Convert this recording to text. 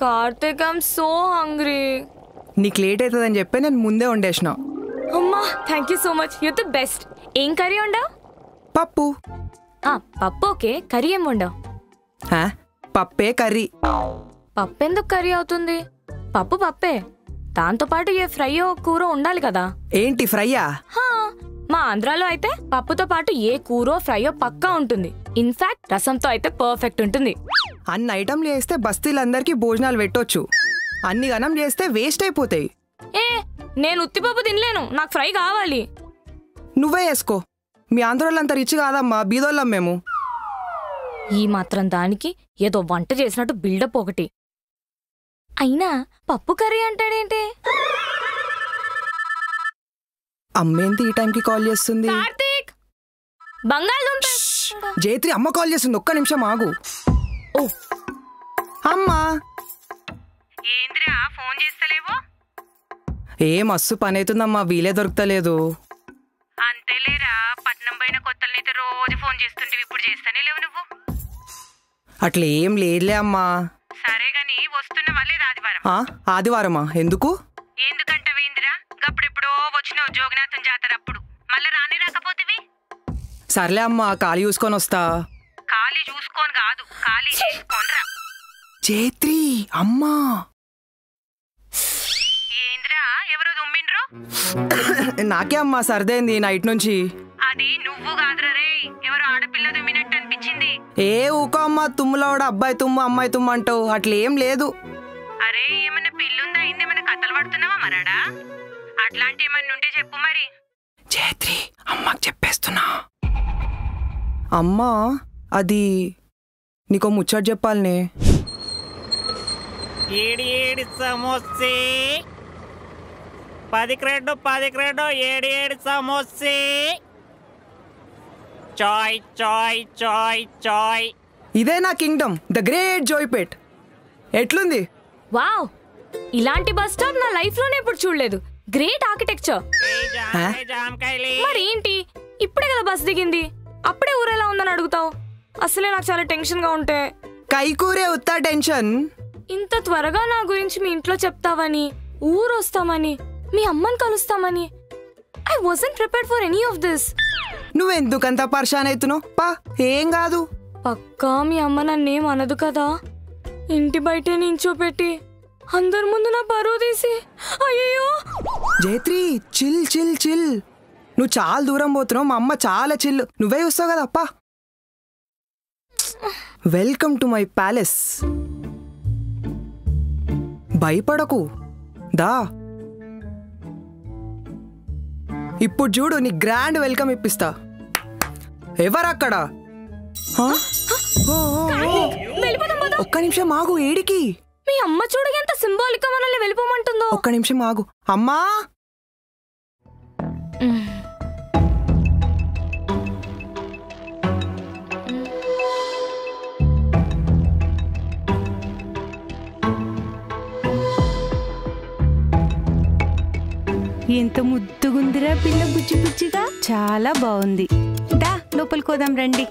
Karthik, I'm so hungry. నీకు late అవుతుందని చెప్పి నేను ముందే వండేసిన. అమ్మా, thank you so much, you the best. ఏం కర్రీ వండావు? పప్పు. పప్పు ఓకే, కర్రీ ఏం వండావు? పప్పే కర్రీ. పప్పు ఎందుకు కర్రీ అవుతుంది? పప్పు పప్పే, దాంతో పాటు ఏ ఫ్రైయో కూర ఉండాలి కదా. ఏంటి ఫ్రైయా? మా ఆంధ్రాలో అయితే పప్పుతో పాటు ఏ కూరో ఫ్రైయో పక్కా ఉంటుంది. ఇన్ఫాక్ట్ రసంతో అయితే పర్ఫెక్ట్ ఉంటుంది. అన్ని ఐటమ్లు చేస్తే బస్తీలందరికీ భోజనాలు పెట్టొచ్చు, అన్ని గనం చేస్తే వేస్ట్ అయిపోతాయి. నేను ఉత్తిపప్పు తినలేను, నాకు ఫ్రై కావాలి. నువ్వే వేసుకో. మీ ఆంధ్రోళ్ళంతా రిచ్ కాదమ్మా, బీదోళ్ళం మేము. ఈ మాత్రం దానికి ఏదో వంట చేసినట్టు బిల్డప్ ఒకటి. అయినా పప్పు కర్రీ అంటాడేంటి? అమ్మేంటి ఈ టైంకి కాల్ చేస్తుంది? కార్తీక్, బంగాళదుంప. జైత్రి అమ్మ కాల్ చేస్తుంది, ఒక్క నిమిషం ఆగు. ఓ అమ్మా, ఏంద్రా ఫోన్ చేస్తలేవు? ఏ మస్తు పని అవుతుందమ్మా, వీలే దొరుకుతలేదు. అంతేలేరా, పట్నం పోయిన కొత్తలనైతే రోజు ఫోన్ చేస్తుంటివి, ఇప్పుడు చేస్తానే లేవు నువ్వు. అట్లా ఏం లేదులే అమ్మా. సరే గాని వస్తున్నవా లేదా ఆదివారం? ఆదివారమా? ఎందుకు? ఎందుకంటవేందిరా, గప్పుడెప్పుడో వచ్చినావు జోగనాథం జాతర అప్పుడు, మళ్ళా రాని రాకపోతివి. సర్లే అమ్మా, ఖాళీ చూసుకొని వస్తా. ఖాళీ చూసుకొని కాదు, ఖాళీ చేసుకోనరా. జైత్రి అమ్మా. ఏంద్రా ఎవరో దుమ్మిండ్రు? నాకే అమ్మా, సర్దేంది నైట్ నుంచి. అది నువ్వు కాదురా రే, ఎవరో ఆడపిల్ల దుమ్మినట్టు అనిపించింది. ఏ ఊకో అమ్మా, తుమ్ములవాడు అబ్బాయి తుమ్ము అమ్మాయి తుమ్ము అంటావు, అట్లేం లేదు. అరే ఏమన్నా పిల్లుందా, ఇందేమన్నా కథలు పడుతున్నావా మరాడా? అట్లాంటి ఏమన్నా ఉంటే చెప్పు మరి. జైత్రి అమ్మకి చెప్పేస్తున్నా. అమ్మా, అది నీకో ముచ్చట చెప్పాలనే. ఏడి ఏడి సమోసే 10 క్రెడ్డో ఏడి సమోసే. చాయ్ చాయ్ చాయ్ చాయ్. ఇదే నా కింగ్డమ్, ద గ్రేట్ జోయ్పేట్. ఎట్లుంది? వావ్, ఇలాంటి బస్ స్టాప్ నా లైఫ్ లోనే ఎప్పుడు చూడలేదు. Great architecture. మరేంటి, ఇప్పుడే కదా బస్ దిగింది, అప్పుడే ఊరేలా ఉందని అడుగుతావు? అసలే నాకు చాలా టెన్షన్ గా ఉంటే. కైకూరే ఉత్తా టెన్షన్. ఇంత త్వరగా నా గురించి మీ ఇంట్లో చెప్తావని, ఊరు వస్తామని, మీ అమ్మని కలుస్తామని I wasn't prepared for any of this. నువ్వెందుకంత పర్షాన్ అవుతున్నావు? పా, ఏం కాదు. పక్కా మీ అమ్మ నన్నేం అనదు కదా? ఇంటి బయటే నించోపెట్టి అందరి ముందు నా పరువు తీసి. అయ్యో జైత్రి, చిల్ చిల్ చిల్. నువ్వు చాలా దూరం పోతున్నావు, మా అమ్మ చాలా చిల్లు, నువ్వే చూస్తావు కదా అప్పా. Welcome to my palace. భయపడకు, దా. ఇప్పుడు చూడు, నీ గ్రాండ్ వెల్కమ్ ఇప్పిస్తా. ఎవరక్కడ? ఒక్క నిమిషం ఆగు. ఏడికి? మీ అమ్మ చూడగా ఎంత సింబాలిక్ గా మనల్ని వెళ్ళిపోమంటుందో. ఒక్క నిమిషం ఆగు. అమ్మా, ఎంత ముద్దుగుందిరా పిల్ల, బుజ్జి బుజ్జిగా. చాలా బాగుంది. దా లోపలికి పోదాం రండి.